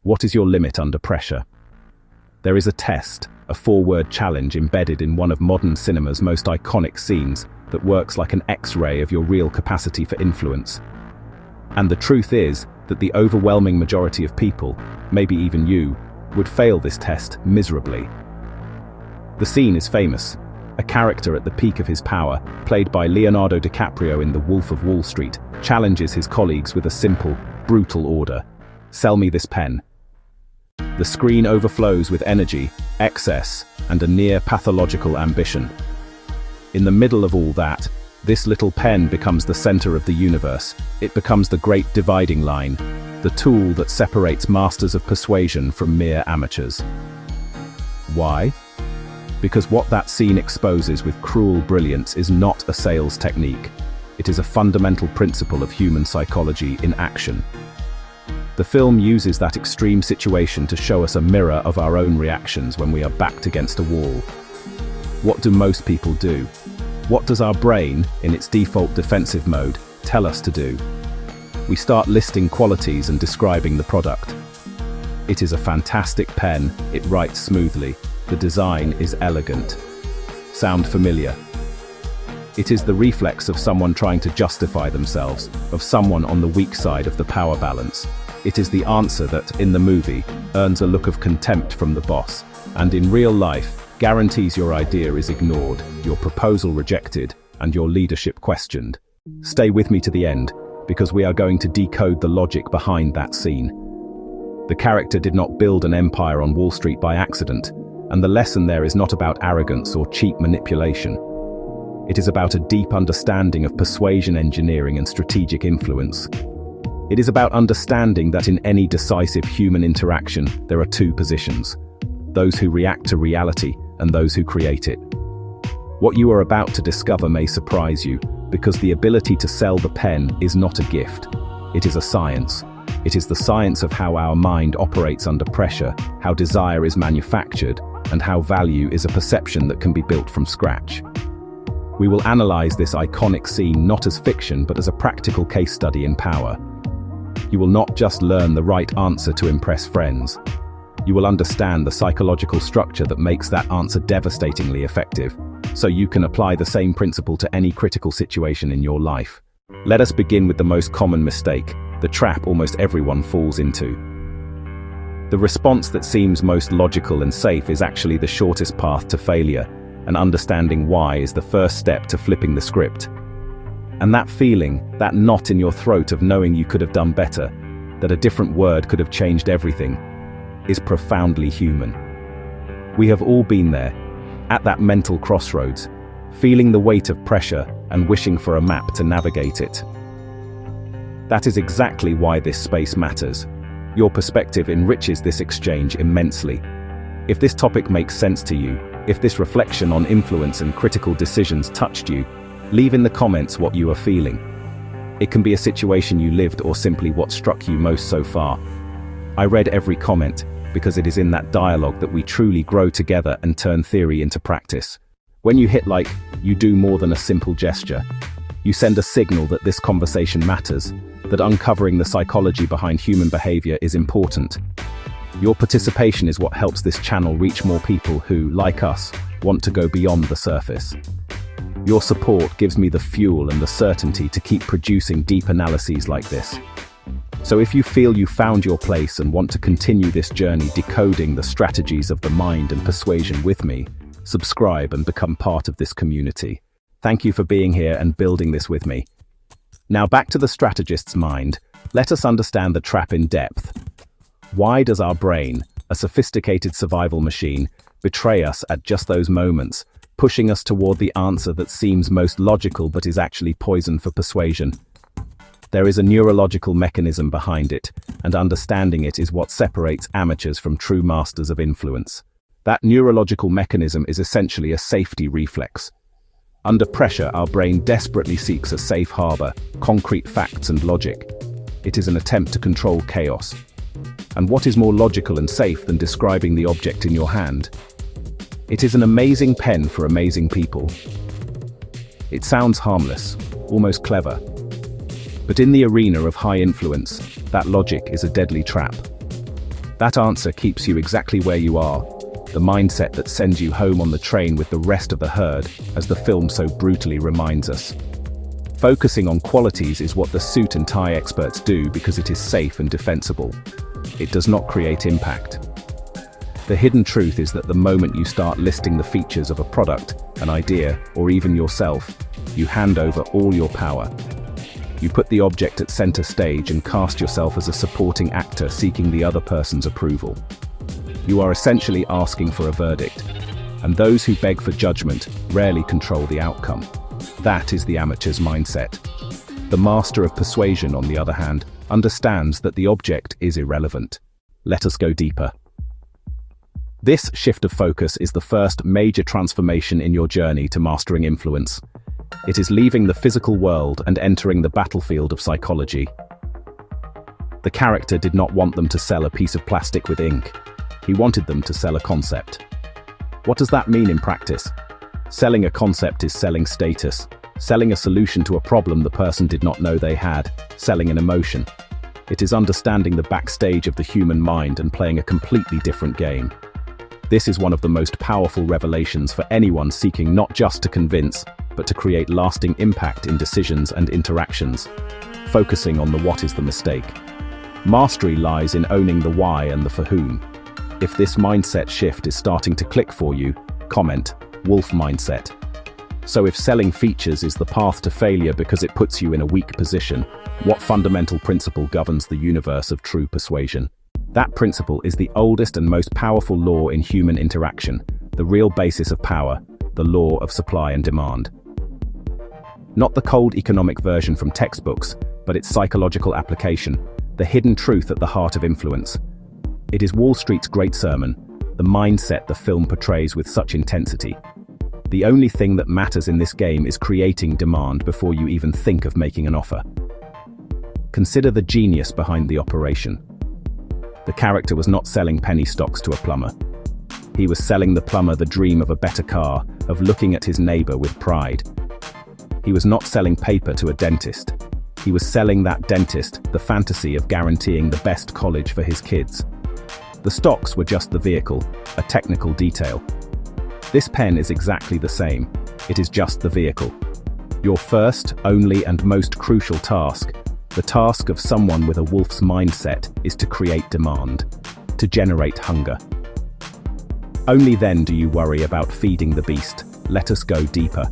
What is your limit under pressure? There is a test, a 4-word challenge embedded in one of modern cinema's most iconic scenes that works like an X-ray of your real capacity for influence. And the truth is that the overwhelming majority of people, maybe even you, would fail this test miserably. The scene is famous. A character at the peak of his power, played by Leonardo DiCaprio in The Wolf of Wall Street, challenges his colleagues with a simple, brutal order. Sell me this pen. The screen overflows with energy, excess, and a near pathological ambition. In the middle of all that, this little pen becomes the center of the universe. It becomes the great dividing line, the tool that separates masters of persuasion from mere amateurs. Why? Because what that scene exposes with cruel brilliance is not a sales technique. It is a fundamental principle of human psychology in action. The film uses that extreme situation to show us a mirror of our own reactions when we are backed against a wall. What do most people do? What does our brain, in its default defensive mode, tell us to do? We start listing qualities and describing the product. It is a fantastic pen, it writes smoothly, the design is elegant. Sound familiar? It is the reflex of someone trying to justify themselves, of someone on the weak side of the power balance. It is the answer that, in the movie, earns a look of contempt from the boss, and in real life, guarantees your idea is ignored, your proposal rejected, and your leadership questioned. Stay with me to the end, because we are going to decode the logic behind that scene. The character did not build an empire on Wall Street by accident, and the lesson there is not about arrogance or cheap manipulation. It is about a deep understanding of persuasion engineering and strategic influence. It is about understanding that in any decisive human interaction, there are two positions: those who react to reality and those who create it. What you are about to discover may surprise you, because the ability to sell the pen is not a gift. It is a science. It is the science of how our mind operates under pressure, how desire is manufactured, and how value is a perception that can be built from scratch. We will analyze this iconic scene not as fiction but as a practical case study in power. You will not just learn the right answer to impress friends. You will understand the psychological structure that makes that answer devastatingly effective, so you can apply the same principle to any critical situation in your life. Let us begin with the most common mistake, the trap almost everyone falls into. The response that seems most logical and safe is actually the shortest path to failure, and understanding why is the first step to flipping the script. And that feeling, that knot in your throat of knowing you could have done better, that a different word could have changed everything, is profoundly human. We have all been there, at that mental crossroads, feeling the weight of pressure and wishing for a map to navigate it. That is exactly why this space matters. Your perspective enriches this exchange immensely. If this topic makes sense to you, if this reflection on influence and critical decisions touched you, leave in the comments what you are feeling. It can be a situation you lived or simply what struck you most so far. I read every comment, because it is in that dialogue that we truly grow together and turn theory into practice. When you hit like, you do more than a simple gesture. You send a signal that this conversation matters, that uncovering the psychology behind human behavior is important. Your participation is what helps this channel reach more people who, like us, want to go beyond the surface. Your support gives me the fuel and the certainty to keep producing deep analyses like this. So if you feel you found your place and want to continue this journey decoding the strategies of the mind and persuasion with me, subscribe and become part of this community. Thank you for being here and building this with me. Now back to the strategist's mind, let us understand the trap in depth. Why does our brain, a sophisticated survival machine, betray us at just those moments, pushing us toward the answer that seems most logical but is actually poison for persuasion? There is a neurological mechanism behind it, and understanding it is what separates amateurs from true masters of influence. That neurological mechanism is essentially a safety reflex. Under pressure, our brain desperately seeks a safe harbor, concrete facts and logic. It is an attempt to control chaos. And what is more logical and safe than describing the object in your hand? It is an amazing pen for amazing people. It sounds harmless, almost clever. But in the arena of high influence, that logic is a deadly trap. That answer keeps you exactly where you are, the mindset that sends you home on the train with the rest of the herd, as the film so brutally reminds us. Focusing on qualities is what the suit and tie experts do because it is safe and defensible. It does not create impact. The hidden truth is that the moment you start listing the features of a product, an idea, or even yourself, you hand over all your power. You put the object at center stage and cast yourself as a supporting actor seeking the other person's approval. You are essentially asking for a verdict, and those who beg for judgment rarely control the outcome. That is the amateur's mindset. The master of persuasion, on the other hand, understands that the object is irrelevant. Let us go deeper. This shift of focus is the first major transformation in your journey to mastering influence. It is leaving the physical world and entering the battlefield of psychology. The character did not want them to sell a piece of plastic with ink. He wanted them to sell a concept. What does that mean in practice? Selling a concept is selling status, selling a solution to a problem the person did not know they had, selling an emotion. It is understanding the backstage of the human mind and playing a completely different game. This is one of the most powerful revelations for anyone seeking not just to convince, but to create lasting impact in decisions and interactions. Focusing on the what is the mistake. Mastery lies in owning the why and the for whom. If this mindset shift is starting to click for you, comment, wolf mindset. So if selling features is the path to failure because it puts you in a weak position, what fundamental principle governs the universe of true persuasion? That principle is the oldest and most powerful law in human interaction, the real basis of power, the law of supply and demand. Not the cold economic version from textbooks, but its psychological application, the hidden truth at the heart of influence. It is Wall Street's great sermon, the mindset the film portrays with such intensity. The only thing that matters in this game is creating demand before you even think of making an offer. Consider the genius behind the operation. The character was not selling penny stocks to a plumber. He was selling the plumber the dream of a better car, of looking at his neighbor with pride. He was not selling paper to a dentist. He was selling that dentist the fantasy of guaranteeing the best college for his kids. The stocks were just the vehicle, a technical detail. This pen is exactly the same. It is just the vehicle. Your first, only, and most crucial task, the task of someone with a wolf's mindset, is to create demand, to generate hunger. Only then do you worry about feeding the beast. Let us go deeper.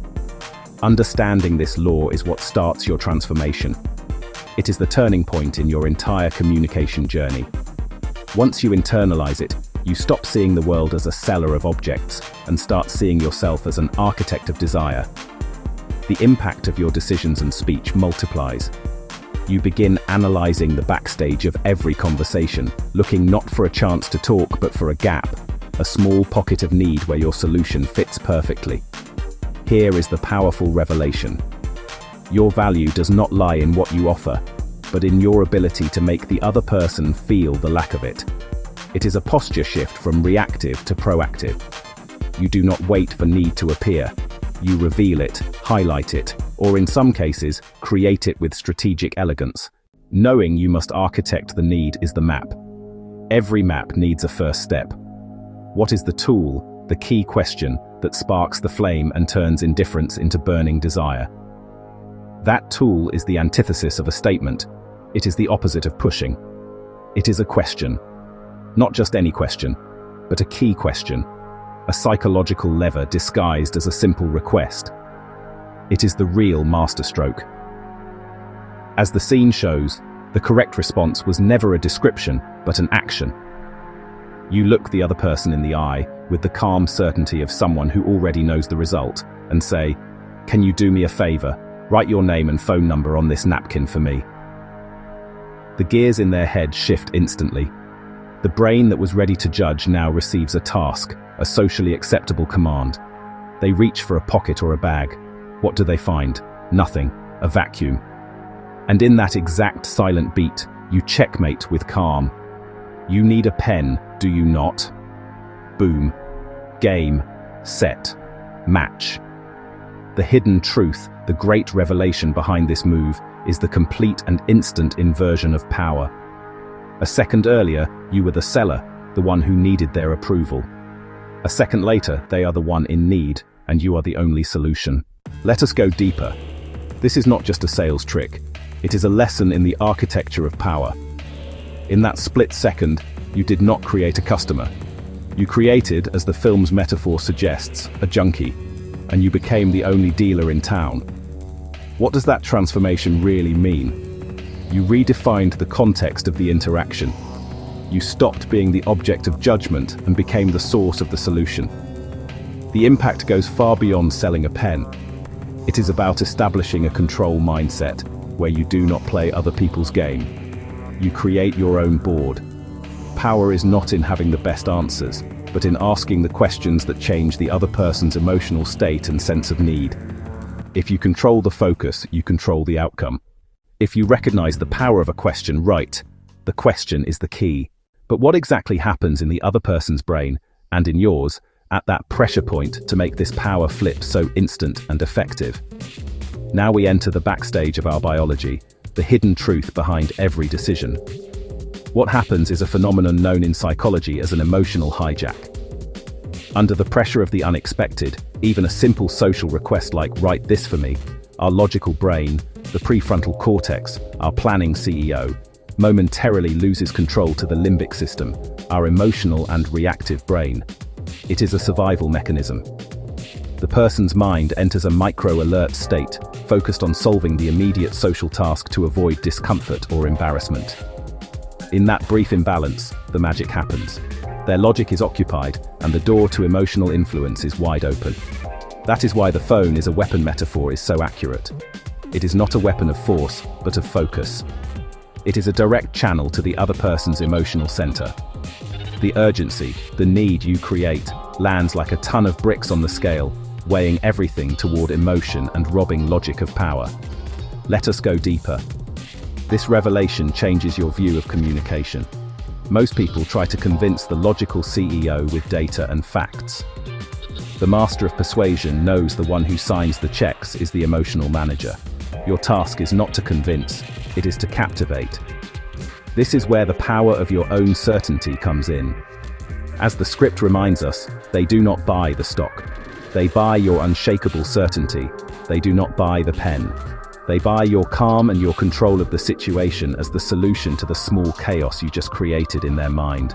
Understanding this law is what starts your transformation. It is the turning point in your entire communication journey. Once you internalize it, you stop seeing the world as a seller of objects and start seeing yourself as an architect of desire. The impact of your decisions and speech multiplies. You begin analyzing the backstage of every conversation, looking not for a chance to talk but for a gap, a small pocket of need where your solution fits perfectly. Here is the powerful revelation. Your value does not lie in what you offer, but in your ability to make the other person feel the lack of it. It is a posture shift from reactive to proactive. You do not wait for need to appear. You reveal it, highlight it, or in some cases, create it with strategic elegance. Knowing you must architect the need is the map. Every map needs a first step. What is the tool, the key question, that sparks the flame and turns indifference into burning desire? That tool is the antithesis of a statement. It is the opposite of pushing. It is a question. Not just any question, but a key question. A psychological lever disguised as a simple request. It is the real masterstroke. As the scene shows, the correct response was never a description, but an action. You look the other person in the eye with the calm certainty of someone who already knows the result and say, "Can you do me a favor? Write your name and phone number on this napkin for me." The gears in their head shift instantly. The brain that was ready to judge now receives a task, a socially acceptable command. They reach for a pocket or a bag. What do they find? Nothing. A vacuum. And in that exact silent beat, you checkmate with calm. You need a pen, do you not? Boom. Game. Set. Match. The hidden truth, the great revelation behind this move, is the complete and instant inversion of power. A second earlier, you were the seller, the one who needed their approval. A second later, they are the one in need, and you are the only solution. Let us go deeper. This is not just a sales trick. It is a lesson in the architecture of power. In that split second, you did not create a customer. You created, as the film's metaphor suggests, a junkie, and you became the only dealer in town. What does that transformation really mean? You redefined the context of the interaction. You stopped being the object of judgment and became the source of the solution. The impact goes far beyond selling a pen. It is about establishing a control mindset, where you do not play other people's game. You create your own board. Power is not in having the best answers, but in asking the questions that change the other person's emotional state and sense of need. If you control the focus, you control the outcome. If you recognize the power of a question right, the question is the key. But what exactly happens in the other person's brain, and in yours, at that pressure point to make this power flip so instant and effective? Now we enter the backstage of our biology, the hidden truth behind every decision. What happens is a phenomenon known in psychology as an emotional hijack. Under the pressure of the unexpected, even a simple social request like "write this for me," our logical brain, the prefrontal cortex, our planning CEO, momentarily loses control to the limbic system, our emotional and reactive brain. It is a survival mechanism. The person's mind enters a micro-alert state, focused on solving the immediate social task to avoid discomfort or embarrassment. In that brief imbalance, the magic happens. Their logic is occupied, and the door to emotional influence is wide open. That is why the phone is a weapon metaphor is so accurate. It is not a weapon of force, but of focus. It is a direct channel to the other person's emotional center. The urgency, the need you create, lands like a ton of bricks on the scale, weighing everything toward emotion and robbing logic of power. Let us go deeper. This revelation changes your view of communication. Most people try to convince the logical CEO with data and facts. The master of persuasion knows the one who signs the checks is the emotional manager. Your task is not to convince, it is to captivate. This is where the power of your own certainty comes in. As the script reminds us, they do not buy the stock. They buy your unshakable certainty. They do not buy the pen. They buy your calm and your control of the situation as the solution to the small chaos you just created in their mind.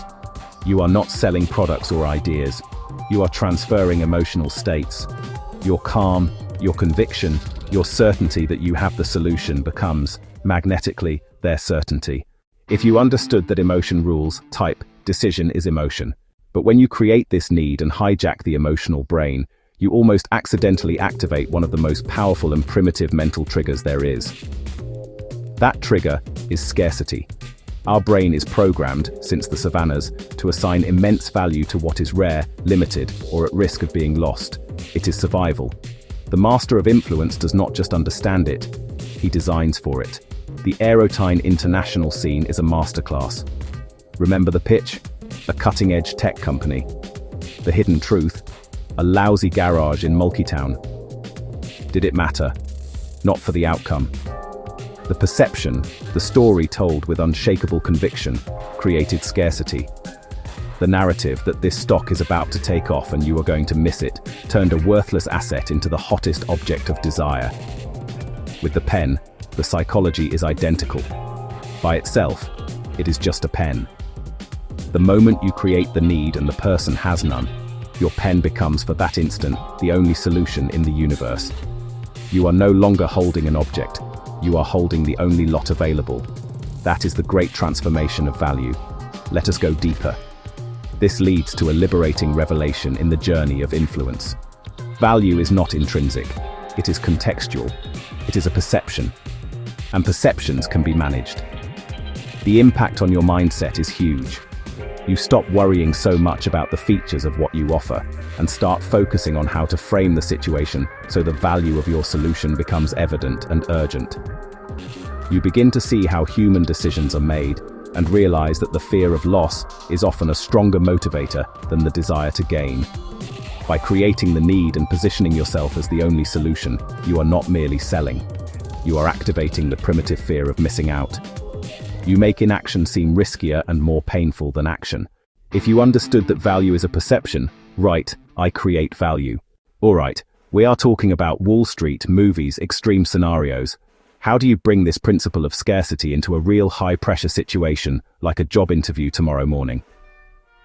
You are not selling products or ideas. You are transferring emotional states. Your calm, your conviction, your certainty that you have the solution becomes, magnetically, their certainty. If you understood that emotion rules, type, decision is emotion. But when you create this need and hijack the emotional brain, you almost accidentally activate one of the most powerful and primitive mental triggers there is. That trigger is scarcity. Our brain is programmed, since the savannas, to assign immense value to what is rare, limited, or at risk of being lost. It is survival. The master of influence does not just understand it, he designs for it. The Aerotine International scene is a masterclass. Remember the pitch? A cutting-edge tech company. The hidden truth? A lousy garage in Mulkeytown. Did it matter? Not for the outcome. The perception, the story told with unshakable conviction, created scarcity. The narrative that this stock is about to take off and you are going to miss it turned a worthless asset into the hottest object of desire. With the pen, the psychology is identical. By itself, it is just a pen. The moment you create the need and the person has none, your pen becomes for that instant the only solution in the universe. You are no longer holding an object, you are holding the only lot available. That is the great transformation of value. Let us go deeper. This leads to a liberating revelation in the journey of influence. Value is not intrinsic, it is contextual. It is a perception, and perceptions can be managed. The impact on your mindset is huge. You stop worrying so much about the features of what you offer and start focusing on how to frame the situation so the value of your solution becomes evident and urgent. You begin to see how human decisions are made and realize that the fear of loss is often a stronger motivator than the desire to gain. By creating the need and positioning yourself as the only solution, you are not merely selling. You are activating the primitive fear of missing out. You make inaction seem riskier and more painful than action. If you understood that value is a perception, right, I create value. Alright, we are talking about Wall Street, movies, extreme scenarios. How do you bring this principle of scarcity into a real high-pressure situation, like a job interview tomorrow morning?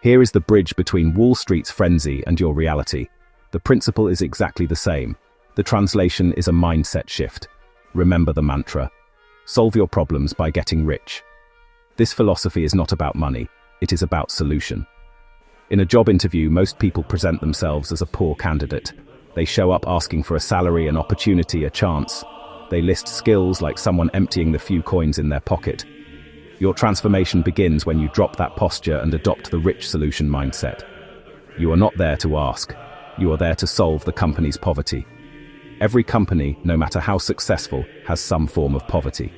Here is the bridge between Wall Street's frenzy and your reality. The principle is exactly the same. The translation is a mindset shift. Remember the mantra. Solve your problems by getting rich. This philosophy is not about money, it is about solution. In a job interview, most people present themselves as a poor candidate. They show up asking for a salary, an opportunity, a chance. They list skills like someone emptying the few coins in their pocket. Your transformation begins when you drop that posture and adopt the rich solution mindset. You are not there to ask. You are there to solve the company's poverty. Every company, no matter how successful, has some form of poverty.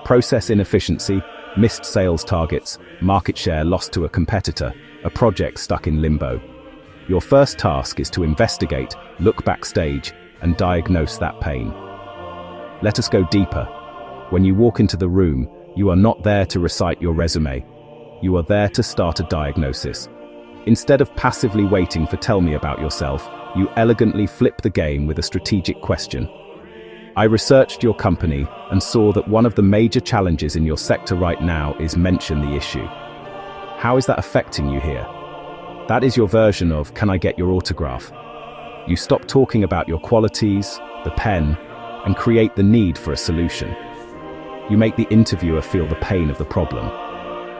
Process inefficiency, missed sales targets, market share lost to a competitor, a project stuck in limbo. Your first task is to investigate, look backstage, and diagnose that pain. Let us go deeper. When you walk into the room, you are not there to recite your resume. You are there to start a diagnosis. Instead of passively waiting for "tell me about yourself," you elegantly flip the game with a strategic question. I researched your company and saw that one of the major challenges in your sector right now is mention the issue. How is that affecting you here? That is your version of "can I get your autograph?" You stop talking about your qualities, the pen, and create the need for a solution. You make the interviewer feel the pain of the problem.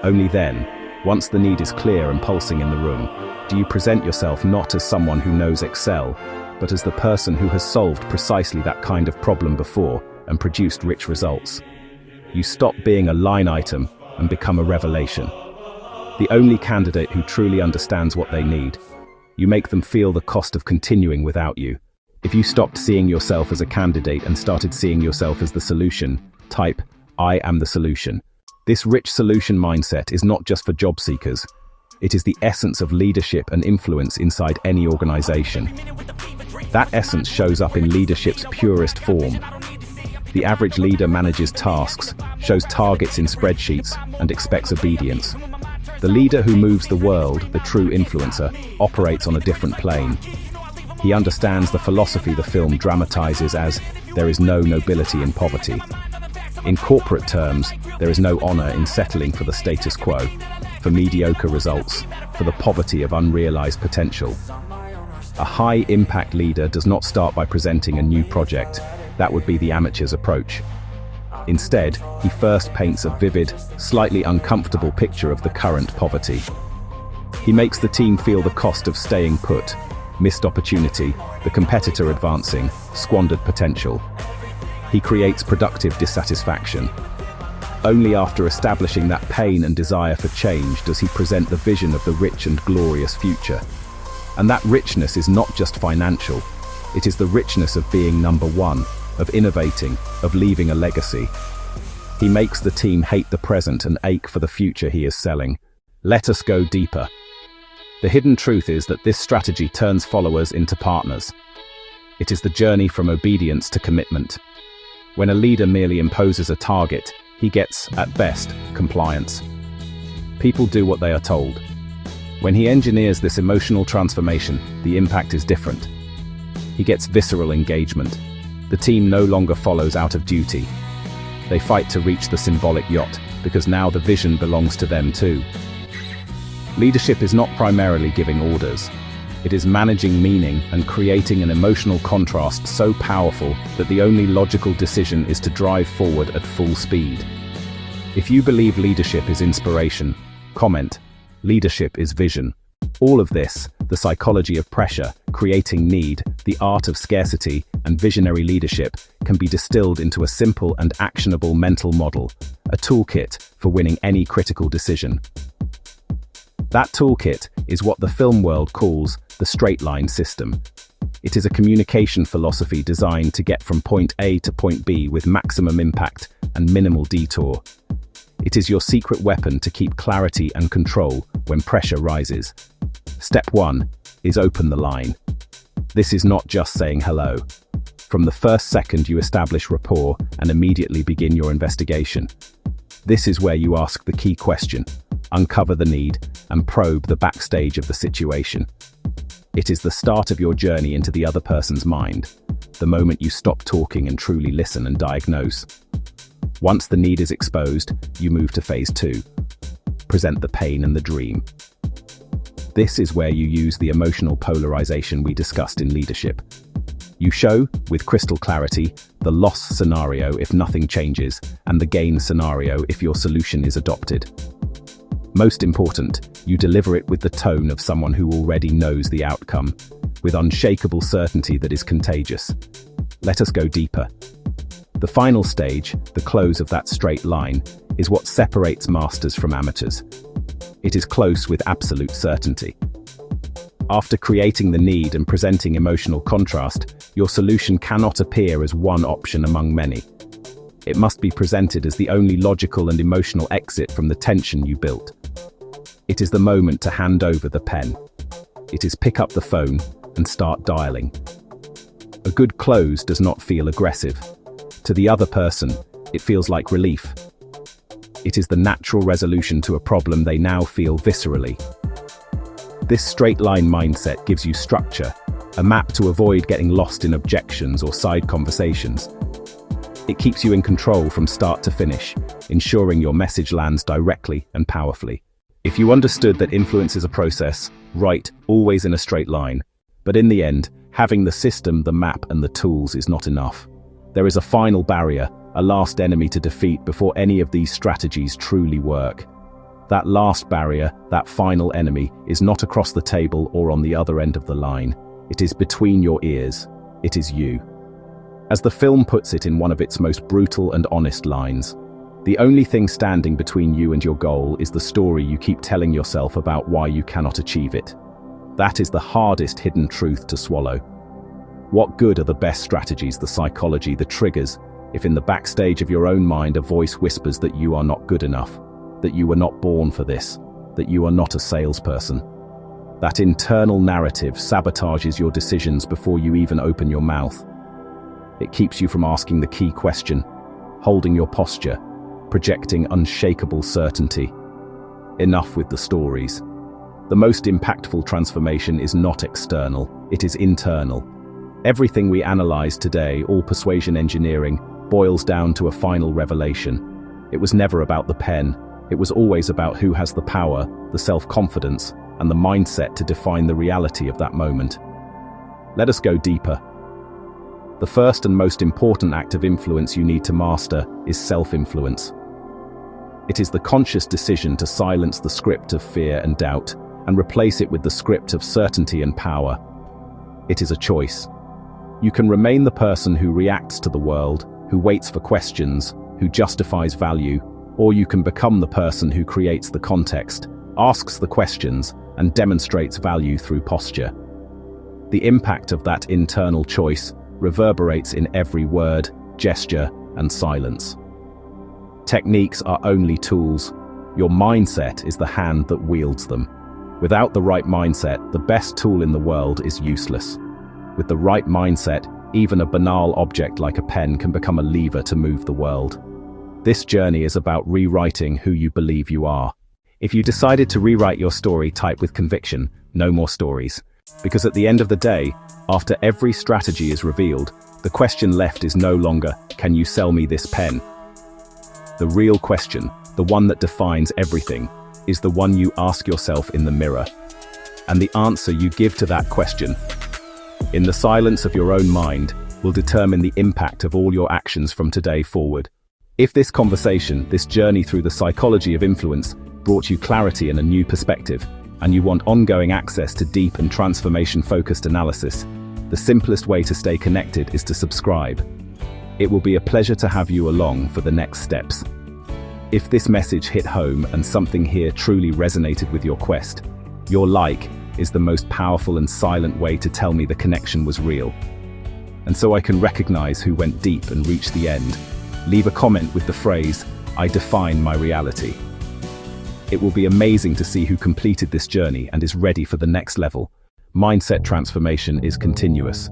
Only then, once the need is clear and pulsing in the room, do you present yourself not as someone who knows Excel, but as the person who has solved precisely that kind of problem before and produced rich results. You stop being a line item and become a revelation. The only candidate who truly understands what they need. You make them feel the cost of continuing without you. If you stopped seeing yourself as a candidate and started seeing yourself as the solution, type, "I am the solution." This rich solution mindset is not just for job seekers. It is the essence of leadership and influence inside any organization. That essence shows up in leadership's purest form. The average leader manages tasks, shows targets in spreadsheets, and expects obedience. The leader who moves the world, the true influencer, operates on a different plane. He understands the philosophy the film dramatizes as "there is no nobility in poverty." In corporate terms, there is no honor in settling for the status quo, for mediocre results, for the poverty of unrealized potential. A high-impact leader does not start by presenting a new project. That would be the amateur's approach. Instead, he first paints a vivid, slightly uncomfortable picture of the current poverty. He makes the team feel the cost of staying put, missed opportunity, the competitor advancing, squandered potential. He creates productive dissatisfaction. Only after establishing that pain and desire for change does he present the vision of the rich and glorious future. And that richness is not just financial. It is the richness of being number one, of innovating, of leaving a legacy. He makes the team hate the present and ache for the future he is selling. Let us go deeper. The hidden truth is that this strategy turns followers into partners. It is the journey from obedience to commitment. When a leader merely imposes a target, he gets, at best, compliance. People do what they are told. When he engineers this emotional transformation, the impact is different. He gets visceral engagement. The team no longer follows out of duty. They fight to reach the symbolic yacht, because now the vision belongs to them too. Leadership is not primarily giving orders. It is managing meaning and creating an emotional contrast so powerful that the only logical decision is to drive forward at full speed. If you believe leadership is inspiration, comment, "Leadership is vision." All of this, the psychology of pressure, creating need, the art of scarcity, and visionary leadership, can be distilled into a simple and actionable mental model, a toolkit for winning any critical decision. That toolkit is what the film world calls the straight line system. It is a communication philosophy designed to get from point A to point B with maximum impact and minimal detour. It is your secret weapon to keep clarity and control when pressure rises. Step 1 is open the line. This is not just saying hello. From the first second you establish rapport and immediately begin your investigation. This is where you ask the key question, uncover the need, and probe the backstage of the situation. It is the start of your journey into the other person's mind, the moment you stop talking and truly listen and diagnose. Once the need is exposed, you move to phase 2. Present the pain and the dream. This is where you use the emotional polarization we discussed in leadership. You show, with crystal clarity, the loss scenario if nothing changes, and the gain scenario if your solution is adopted. Most important, you deliver it with the tone of someone who already knows the outcome, with unshakable certainty that is contagious. Let us go deeper. The final stage, the close of that straight line, is what separates masters from amateurs. It is close with absolute certainty. After creating the need and presenting emotional contrast, your solution cannot appear as one option among many. It must be presented as the only logical and emotional exit from the tension you built. It is the moment to hand over the pen. It is pick up the phone and start dialing. A good close does not feel aggressive. To the other person, it feels like relief. It is the natural resolution to a problem they now feel viscerally. This straight-line mindset gives you structure, a map to avoid getting lost in objections or side conversations. It keeps you in control from start to finish, ensuring your message lands directly and powerfully. If you understood that influence is a process, right, always in a straight line, but in the end, having the system, the map, and the tools is not enough. There is a final barrier, a last enemy to defeat before any of these strategies truly work. That last barrier, that final enemy, is not across the table or on the other end of the line. It is between your ears. It is you. As the film puts it in one of its most brutal and honest lines, the only thing standing between you and your goal is the story you keep telling yourself about why you cannot achieve it. That is the hardest hidden truth to swallow. What good are the best strategies, the psychology, the triggers, if in the backstage of your own mind a voice whispers that you are not good enough, that you were not born for this, that you are not a salesperson? That internal narrative sabotages your decisions before you even open your mouth. It keeps you from asking the key question, holding your posture, projecting unshakable certainty. Enough with the stories. The most impactful transformation is not external, it is internal. Everything we analyze today, all persuasion engineering, boils down to a final revelation. It was never about the pen, it was always about who has the power, the self-confidence, and the mindset to define the reality of that moment. Let us go deeper. The first and most important act of influence you need to master is self-influence. It is the conscious decision to silence the script of fear and doubt and replace it with the script of certainty and power. It is a choice. You can remain the person who reacts to the world, who waits for questions, who justifies value, or you can become the person who creates the context, asks the questions, and demonstrates value through posture. The impact of that internal choice reverberates in every word, gesture, and silence. Techniques are only tools. Your mindset is the hand that wields them. Without the right mindset, the best tool in the world is useless. With the right mindset, even a banal object like a pen can become a lever to move the world. This journey is about rewriting who you believe you are. If you decided to rewrite your story, type with conviction, no more stories. Because at the end of the day, after every strategy is revealed, the question left is no longer, can you sell me this pen? The real question, the one that defines everything, is the one you ask yourself in the mirror. And the answer you give to that question, in the silence of your own mind, will determine the impact of all your actions from today forward. If this conversation, this journey through the psychology of influence, brought you clarity and a new perspective, and you want ongoing access to deep and transformation-focused analysis, the simplest way to stay connected is to subscribe. It will be a pleasure to have you along for the next steps. If this message hit home and something here truly resonated with your quest, your like is the most powerful and silent way to tell me the connection was real. And so I can recognize who went deep and reached the end. Leave a comment with the phrase, "I define my reality." It will be amazing to see who completed this journey and is ready for the next level. Mindset transformation is continuous.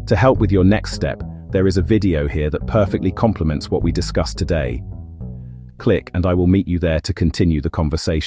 To help with your next step, there is a video here that perfectly complements what we discussed today. Click and I will meet you there to continue the conversation.